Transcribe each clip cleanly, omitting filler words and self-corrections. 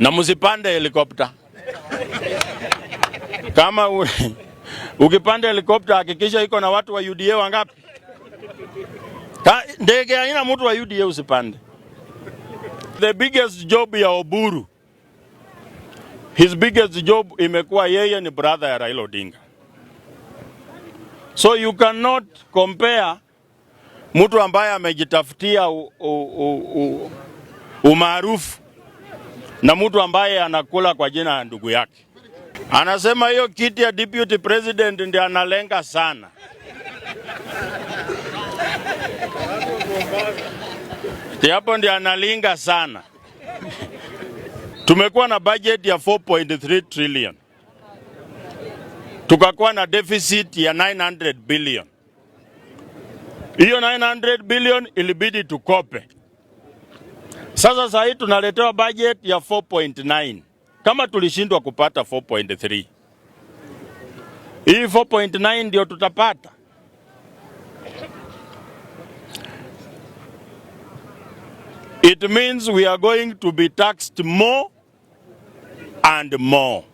na msipande helikopta. Kama ukipanda helikopta hakikisha iko na watu wa UDA wangapi. Ndege haina mtu wa UDA usipande. The biggest job ya Oburu, his biggest job imekuwa yeye ni brother ya Raila Odinga. So you cannot compare mtu ambaye amejitafutia umaarufu na mtu ambaye anakula kwa jina ya ndugu yake. Anasema hiyo kiti ya deputy president ndiye analenga sana. Hapo ndiye analinga sana. Tumekuwa na budget ya 4.3 trillion. Tukakuwa na deficit ya 900 billion. Hiyo 900 billion ilibidi tukope. Sasa hii tunaletewa budget ya 4.9. Kama tulishindwa kupata 4.3. Hii 4.9 ndio tutapata. It means we are going to be taxed more and more.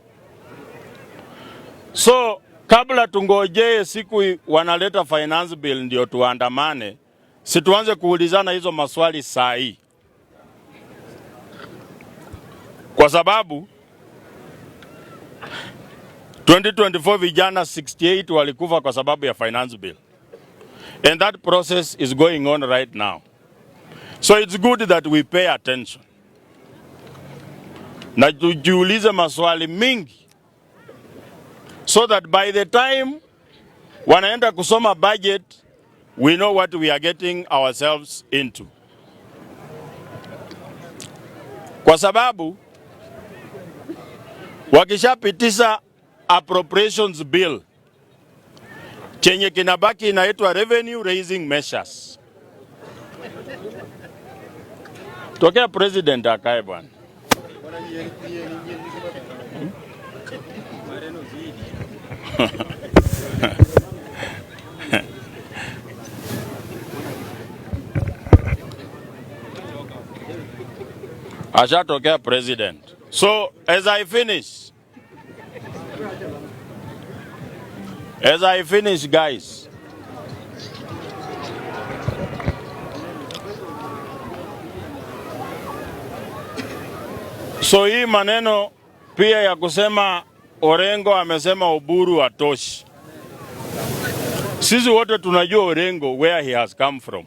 So, kabla tungojee siku wanaleta finance bill ndio tuandamane, situanze kuulizana hizo maswali saa hii. Kwa sababu 2024 vijana 68 walikufa kwa sababu ya finance bill. And that process is going on right now. So it's good that we pay attention. Na tujiulize maswali mingi. So that by the time wanaenda kusoma budget, we know what we are getting ourselves into. Kwa sababu wakishapitisha appropriations bill, chenye kinabaki inaitwa revenue raising measures. Tokea president akae bwana. Ashatokea president. So as I finish guys, so hii maneno pia ya kusema Orengo amesema Oburu hatoshi. Sisi wote tunajua Orengo where he has come from.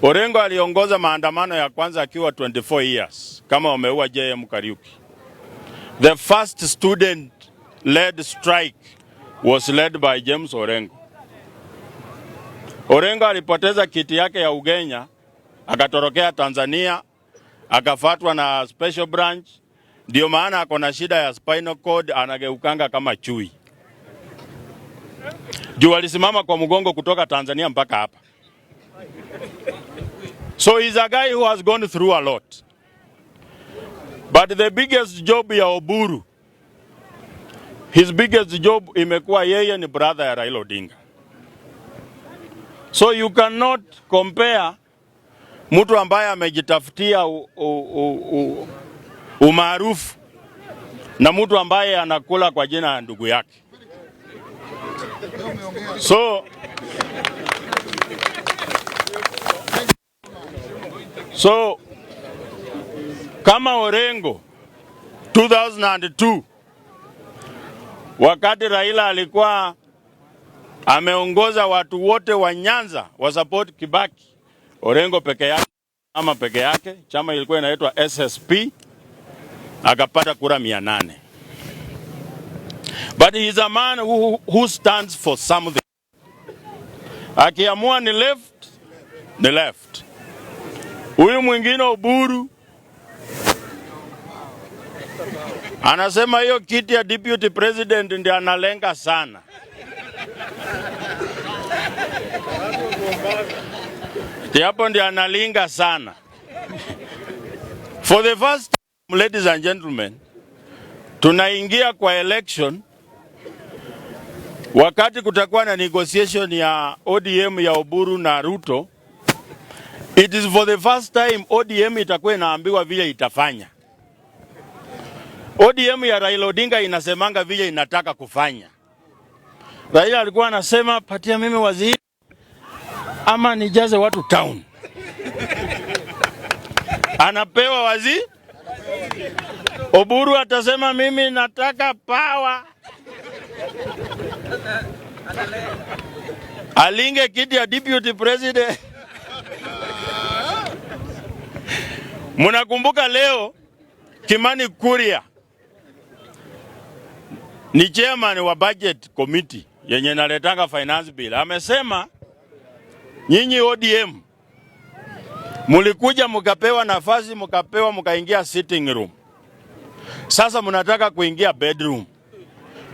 Orengo aliongoza maandamano ya kwanza akiwa 24 years kama wameua JM Kariuki. The first student-led strike was led by James Orengo. Orengo alipoteza kiti yake ya ugenya, akatorokea Tanzania, akafatwa na special branch, ndio maana ako na shida ya spinal cord, anageukanga kama chui. Juu alisimama kwa mgongo kutoka Tanzania mpaka hapa. So he's a guy who has gone through a lot. But the biggest job ya Oburu, his biggest job imekuwa yeye ni brother ya Raila Odinga. So you cannot compare mtu ambaye amejitafutia umaarufu na mtu ambaye anakula kwa jina ya ndugu yake. So kama Orengo 2002 wakati Raila alikuwa ameongoza watu wote wa Nyanza wa support Kibaki, Orengo peke yake, chama ilikuwa inaitwa SSP, akapata kura 800. But he is a man who stands for something. Akiamua ni left. Huyu mwingine Oburu anasema hiyo kiti ya deputy president ndiye analenga sana. Hapo ndiye analinga sana. For the first time, ladies and gentlemen, tunaingia kwa election wakati kutakuwa na negotiation ya ODM ya Oburu na Ruto. It is for the first time ODM itakuwa inaambiwa vile itafanya. ODM ya Raila Odinga inasemanga vile inataka kufanya. Raila alikuwa anasema patia mimi waziri ama nijaze watu town. Anapewa waziri. Oburu atasema mimi nataka power. Alinge kiti ya deputy president. Munakumbuka leo Kimani Kuria ni chairman wa budget committee yenye naletanga finance bill. Amesema nyinyi ODM mulikuja mukapewa nafasi, mukaingia sitting room. Sasa munataka kuingia bedroom.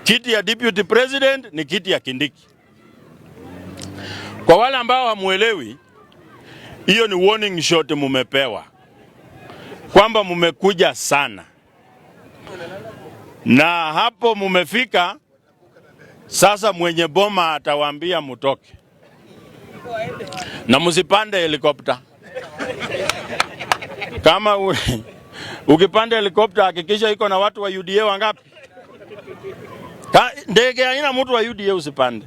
Kiti ya deputy president ni kiti ya Kindiki. Kwa wale ambao hamuelewi, hiyo ni warning shot mumepewa. Kwamba mumekuja sana. Na hapo mumefika, sasa mwenye boma atawaambia mutoke. Na musipande helikopta. Kama ukipanda helikopta hakikisha iko na watu wa UDA wangapi? Ndege haina mtu wa UDA usipande.